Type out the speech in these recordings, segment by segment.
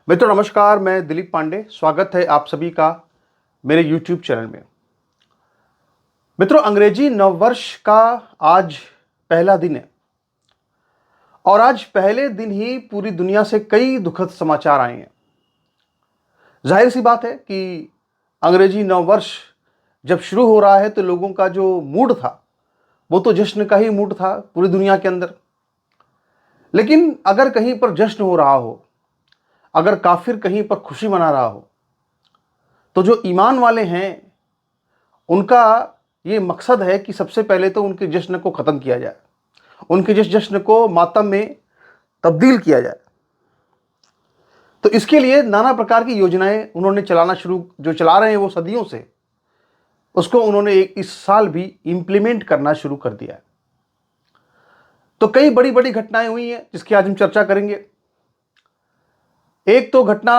मित्रों नमस्कार, मैं दिलीप पांडे। स्वागत है आप सभी का मेरे YouTube चैनल में। मित्रों, अंग्रेजी नववर्ष का आज पहला दिन है और आज पहले दिन ही पूरी दुनिया से कई दुखद समाचार आए हैं। जाहिर सी बात है कि अंग्रेजी नववर्ष जब शुरू हो रहा है तो लोगों का जो मूड था वो तो जश्न का ही मूड था पूरी दुनिया के अंदर। लेकिन अगर कहीं पर जश्न हो रहा हो, अगर काफिर कहीं पर खुशी मना रहा हो, तो जो ईमान वाले हैं उनका ये मकसद है कि सबसे पहले तो उनके जश्न को ख़त्म किया जाए, उनके जिस जश्न को मातम में तब्दील किया जाए। तो इसके लिए नाना प्रकार की योजनाएं उन्होंने चला रहे हैं वो सदियों से, उसको उन्होंने इस साल भी इम्प्लीमेंट करना शुरू कर दिया है। तो कई बड़ी बड़ी घटनाएं हुई हैं जिसकी आज हम चर्चा करेंगे। एक तो घटना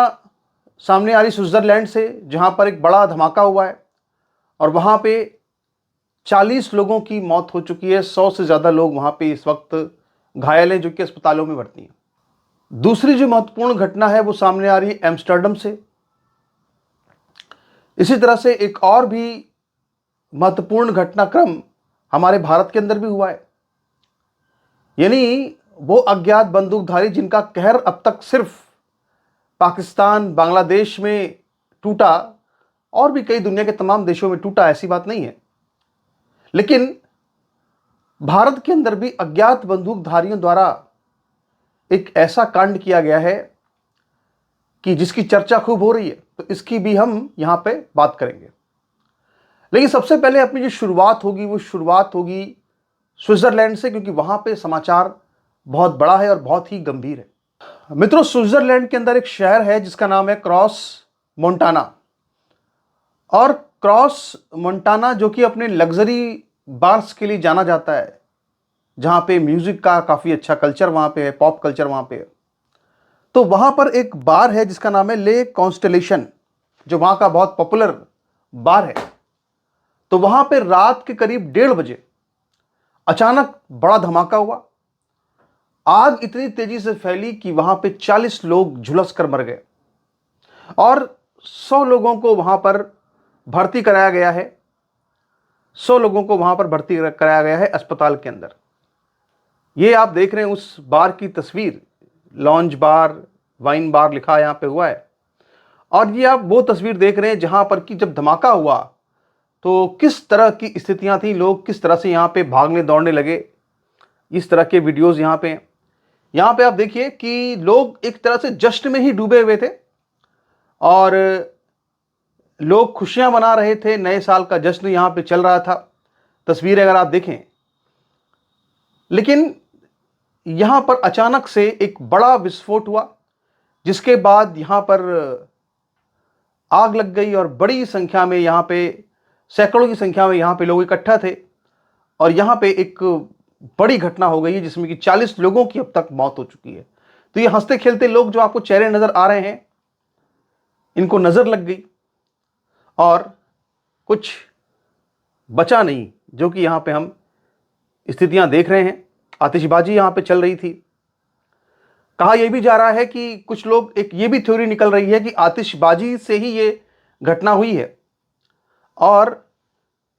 सामने आ रही स्विट्जरलैंड से, जहां पर एक बड़ा धमाका हुआ है और वहां पे 40 लोगों की मौत हो चुकी है। 100 से ज़्यादा लोग वहां पे इस वक्त घायल हैं, जो कि अस्पतालों में भर्ती हैं। दूसरी जो महत्वपूर्ण घटना है वो सामने आ रही है एम्स्टर्डम से। इसी तरह से एक और भी महत्वपूर्ण घटनाक्रम हमारे भारत के अंदर भी हुआ है। यानी वो अज्ञात बंदूकधारी जिनका कहर अब तक सिर्फ पाकिस्तान, बांग्लादेश में टूटा और भी कई दुनिया के तमाम देशों में टूटा, ऐसी बात नहीं है, लेकिन भारत के अंदर भी अज्ञात बंदूकधारियों द्वारा एक ऐसा कांड किया गया है कि जिसकी चर्चा खूब हो रही है। तो इसकी भी हम यहां पे बात करेंगे। लेकिन सबसे पहले अपनी जो शुरुआत होगी वो शुरुआत होगी स्विट्जरलैंड से, क्योंकि वहां पे समाचार बहुत बड़ा है और बहुत ही गंभीर है। मित्रों, स्विट्जरलैंड के अंदर एक शहर है जिसका नाम है क्रॉस मोंटाना। और क्रॉस मोंटाना जो कि अपने लग्जरी बार्स के लिए जाना जाता है, जहां पे म्यूजिक का काफी अच्छा कल्चर वहां पे है, पॉप कल्चर वहां पे है। तो वहां पर एक बार है जिसका नाम है ले कॉन्स्टेलेशन, जो वहां का बहुत पॉपुलर बार है। तो वहां पे रात के करीब 1:30 बजे अचानक बड़ा धमाका हुआ। आग इतनी तेजी से फैली कि वहां पे 40 लोग झुलस कर मर गए और 100 लोगों को वहां पर भर्ती कराया गया है। 100 लोगों को वहां पर भर्ती कराया गया है अस्पताल के अंदर। ये आप देख रहे हैं उस बार की तस्वीर, लॉन्ज बार, वाइन बार लिखा यहां पे हुआ है। और ये आप वो तस्वीर देख रहे हैं जहां पर कि जब धमाका हुआ तो किस तरह की स्थितियां थी, लोग किस तरह से यहां पे भागने दौड़ने लगे। इस तरह के वीडियोस यहां पे आप देखिए कि लोग एक तरह से जश्न में ही डूबे हुए थे और लोग खुशियां मना रहे थे। नए साल का जश्न यहां पे चल रहा था, तस्वीरें अगर आप देखें। लेकिन यहां पर अचानक से एक बड़ा विस्फोट हुआ, जिसके बाद यहां पर आग लग गई और बड़ी संख्या में यहां पे, सैकड़ों की संख्या में यहां पे लोग इकट्ठा थे और यहां पे एक बड़ी घटना हो गई है जिसमें कि 40 लोगों की अब तक मौत हो चुकी है। तो ये हंसते खेलते लोग जो आपको चेहरे नजर आ रहे हैं, इनको नजर लग गई और कुछ बचा नहीं, जो कि यहां पे हम स्थितियां देख रहे हैं। आतिशबाजी यहां पे चल रही थी। कहा यह भी जा रहा है कि कुछ लोग, एक ये भी थ्योरी निकल रही है कि आतिशबाजी से ही ये घटना हुई है। और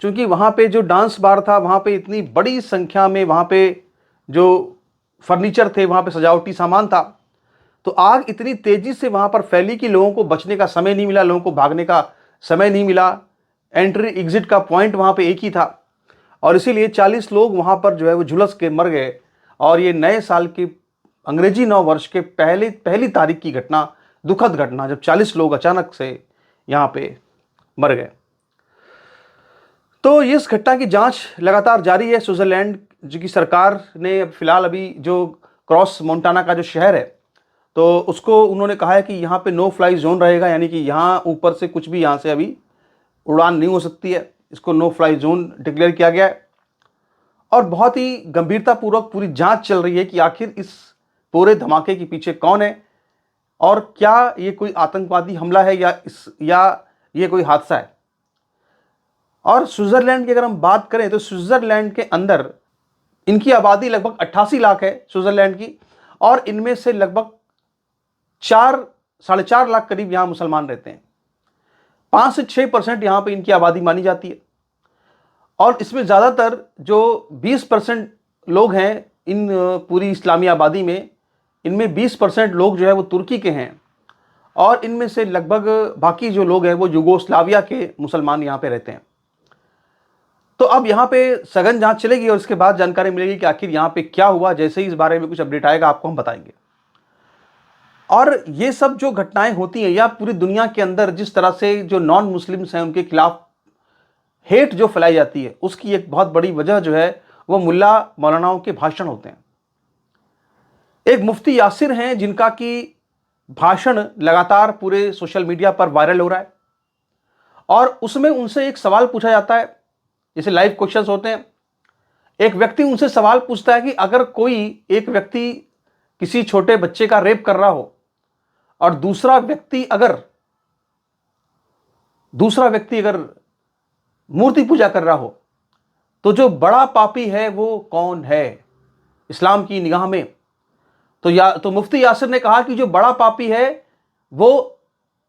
चूंकि वहां पे जो डांस बार था, वहां पे इतनी बड़ी संख्या में वहां पे जो फर्नीचर थे, वहां पे सजावटी सामान था, तो आग इतनी तेजी से वहां पर फैली कि लोगों को बचने का समय नहीं मिला, लोगों को भागने का समय नहीं मिला। एंट्री एग्जिट का पॉइंट वहां पे एक ही था और इसीलिए 40 लोग वहां पर जो है वो झुलस के मर गए। और ये नए साल की, अंग्रेजी नव वर्ष के पहली तारीख की घटना, दुखद घटना, जब 40 लोग अचानक से यहां पे मर गए। तो इस घटना की जांच लगातार जारी है। स्विट्जरलैंड की सरकार ने फिलहाल अभी जो क्रॉस मोंटाना का जो शहर है, तो उसको उन्होंने कहा है कि यहाँ पे नो फ्लाई जोन रहेगा, यानी कि यहाँ ऊपर से कुछ भी यहाँ से अभी उड़ान नहीं हो सकती है। इसको नो फ्लाई जोन डिक्लेयर किया गया है और बहुत ही गंभीरतापूर्वक पूरी जांच चल रही है कि आखिर इस पूरे धमाके के पीछे कौन है और क्या ये कोई आतंकवादी हमला है या ये कोई हादसा है। और स्विट्जरलैंड की अगर हम बात करें तो स्विट्जरलैंड के अंदर इनकी आबादी लगभग 88 लाख है स्विट्जरलैंड की, और इनमें से लगभग 4 4.5 लाख करीब यहाँ मुसलमान रहते हैं। 5 से 6% यहाँ पे इनकी आबादी मानी जाती है। और इसमें ज़्यादातर जो 20% लोग हैं इन पूरी इस्लामी आबादी में, इनमें 20% लोग जो है वो तुर्की के हैं, और इनमें से लगभग बाकी जो लोग हैं वो युगोस्लाविया के मुसलमान यहाँ पे रहते हैं। तो अब यहाँ पे सघन जांच चलेगी और इसके बाद जानकारी मिलेगी कि आखिर यहाँ पे क्या हुआ। जैसे ही इस बारे में कुछ अपडेट आएगा आपको हम बताएंगे। और ये सब जो घटनाएं होती हैं या पूरी दुनिया के अंदर जिस तरह से जो नॉन मुस्लिम्स हैं उनके खिलाफ हेट जो फैलाई जाती है, उसकी एक बहुत बड़ी वजह जो है वो मुल्ला मौलानाओं के भाषण होते हैं। एक मुफ्ती यासिर हैं जिनका कि भाषण लगातार पूरे सोशल मीडिया पर वायरल हो रहा है, और उसमें उनसे एक सवाल पूछा जाता है, जैसे लाइव क्वेश्चंस होते हैं। एक व्यक्ति उनसे सवाल पूछता है कि अगर कोई एक व्यक्ति किसी छोटे बच्चे का रेप कर रहा हो और दूसरा व्यक्ति अगर मूर्ति पूजा कर रहा हो, तो जो बड़ा पापी है वो कौन है इस्लाम की निगाह में? तो मुफ्ती यासिर ने कहा कि जो बड़ा पापी है वो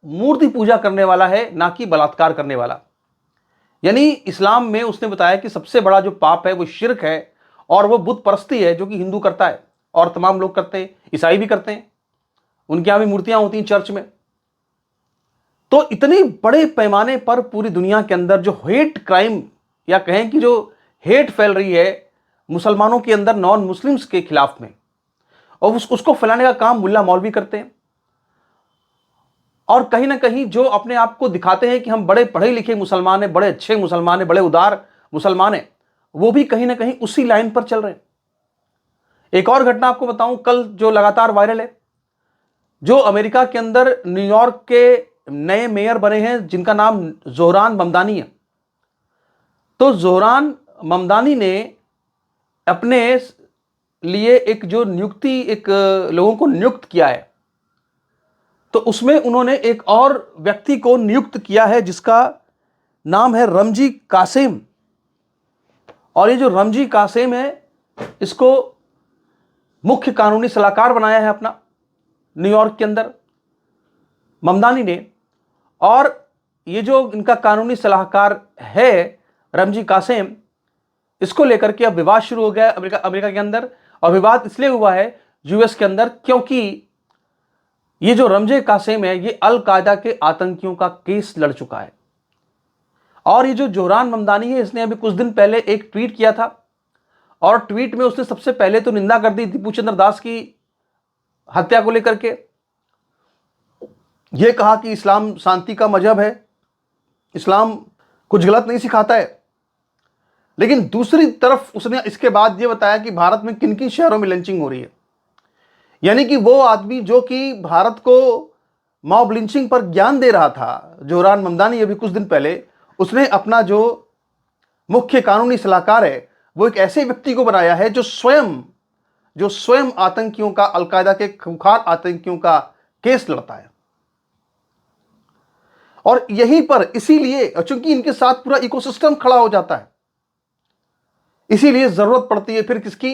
मूर्ति पूजा करने वाला है, ना कि बलात्कार करने वाला। यानी इस्लाम में उसने बताया कि सबसे बड़ा जो पाप है वो शिर्क है, और वो बुत परस्ती है, जो कि हिंदू करता है और तमाम लोग करते हैं, ईसाई भी करते हैं, उनके यहां भी मूर्तियां होती हैं चर्च में। तो इतने बड़े पैमाने पर पूरी दुनिया के अंदर जो हेट क्राइम, या कहें कि जो हेट फैल रही है मुसलमानों के अंदर नॉन मुस्लिम्स के खिलाफ में, और उसको फैलाने का काम मुल्ला मौलवी करते हैं। और कहीं ना कहीं जो अपने आप को दिखाते हैं कि हम बड़े पढ़े लिखे मुसलमान हैं, बड़े अच्छे मुसलमान हैं, बड़े उदार मुसलमान हैं, वो भी कहीं ना कहीं उसी लाइन पर चल रहे हैं। एक और घटना आपको बताऊं, कल जो लगातार वायरल है, जो अमेरिका के अंदर न्यूयॉर्क के नए मेयर बने हैं जिनका नाम जोहरान ममदानी है। तो जोहरान ममदानी ने अपने लिए एक जो नियुक्ति, एक लोगों को नियुक्त किया है, तो उसमें उन्होंने एक और व्यक्ति को नियुक्त किया है जिसका नाम है रमजी कासिम। और ये जो रमजी कासिम है, इसको मुख्य कानूनी सलाहकार बनाया है अपना न्यूयॉर्क के अंदर ममदानी ने। और ये जो इनका कानूनी सलाहकार है रमजी कासिम, इसको लेकर के अब विवाद शुरू हो गया है अमेरिका के अंदर। और विवाद इसलिए हुआ है यूएस के अंदर क्योंकि ये जो रमजे कासिम है ये अल कायदा के आतंकियों का केस लड़ चुका है। और ये जो जोहरान ममदानी है, इसने अभी कुछ दिन पहले एक ट्वीट किया था, और ट्वीट में उसने सबसे पहले तो निंदा कर दी दीपू चंद्र दास की हत्या को लेकर के। यह कहा कि इस्लाम शांति का मजहब है, इस्लाम कुछ गलत नहीं सिखाता है। लेकिन दूसरी तरफ उसने इसके बाद यह बताया कि भारत में किन किन शहरों में लिंचिंग हो रही है। यानी कि वो आदमी जो कि भारत को मॉब लिंचिंग पर ज्ञान दे रहा था, जोहरान ममदानी, अभी कुछ दिन पहले उसने अपना जो मुख्य कानूनी सलाहकार है वो एक ऐसे व्यक्ति को बनाया है जो स्वयं आतंकियों का, अलकायदा के खूंखार आतंकियों का केस लड़ता है। और यहीं पर इसीलिए, चूंकि इनके साथ पूरा इकोसिस्टम खड़ा हो जाता है, इसीलिए जरूरत पड़ती है फिर किसकी?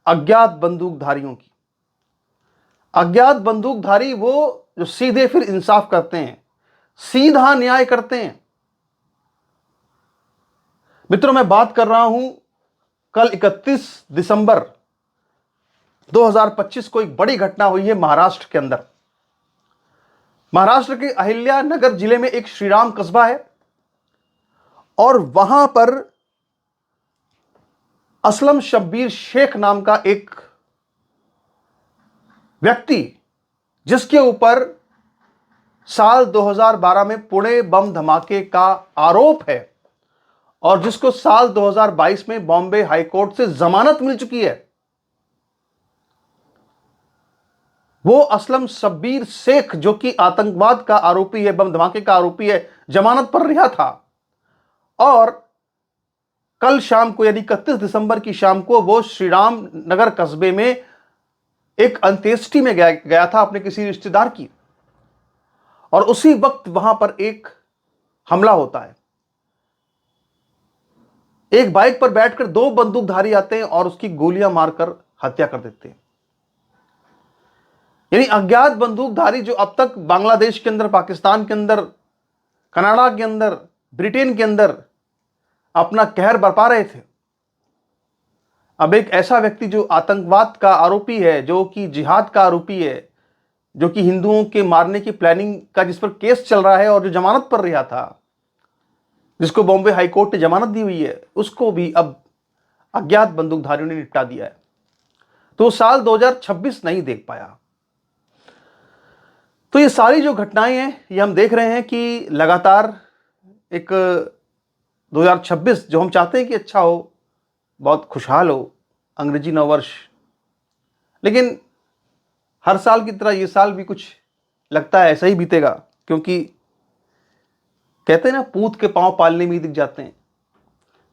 अज्ञात बंदूकधारियों की। अज्ञात बंदूकधारी वो जो सीधे फिर इंसाफ करते हैं, सीधा न्याय करते हैं। मित्रों, मैं बात कर रहा हूं कल 31 दिसंबर 2025 को एक बड़ी घटना हुई है महाराष्ट्र के अंदर। महाराष्ट्र के अहिल्या नगर जिले में एक श्रीराम कस्बा है, और वहां पर असलम शब्बीर शेख नाम का एक व्यक्ति, जिसके ऊपर साल 2012 में पुणे बम धमाके का आरोप है, और जिसको साल 2022 में बॉम्बे हाईकोर्ट से जमानत मिल चुकी है, वो असलम शब्बीर शेख जो कि आतंकवाद का आरोपी है, बम धमाके का आरोपी है, जमानत पर रिहा था। और कल शाम को, यानी 31 दिसंबर की शाम को, वो श्रीराम नगर कस्बे में एक अंत्येष्टि में गया था अपने किसी रिश्तेदार की, और उसी वक्त वहां पर एक हमला होता है। एक बाइक पर बैठकर दो बंदूकधारी आते हैं और उसकी गोलियां मारकर हत्या कर देते हैं। यानी अज्ञात बंदूकधारी जो अब तक बांग्लादेश के अंदर, पाकिस्तान के अंदर, कनाडा के अंदर, ब्रिटेन के अंदर अपना कहर बरपा रहे थे, अब एक ऐसा व्यक्ति जो आतंकवाद का आरोपी है, जो कि जिहाद का आरोपी है, जो कि हिंदुओं के मारने की प्लानिंग का जिस पर केस चल रहा है और जो जमानत पर रहा था, जिसको बॉम्बे हाईकोर्ट ने जमानत दी हुई है, उसको भी अब अज्ञात बंदूकधारियों ने निपटा दिया है। तो साल 2026 नहीं देख पाया। तो ये सारी जो घटनाएं हैं, ये हम देख रहे हैं कि लगातार एक 2026 जो हम चाहते हैं कि अच्छा हो, बहुत खुशहाल हो, अंग्रेजी नववर्ष, लेकिन हर साल की तरह ये साल भी कुछ लगता है ऐसा ही बीतेगा, क्योंकि कहते हैं ना, पूत के पांव पालने में ही दिख जाते हैं।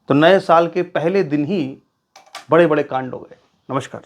तो नए साल के पहले दिन ही बड़े बड़े कांड हो गए। नमस्कार।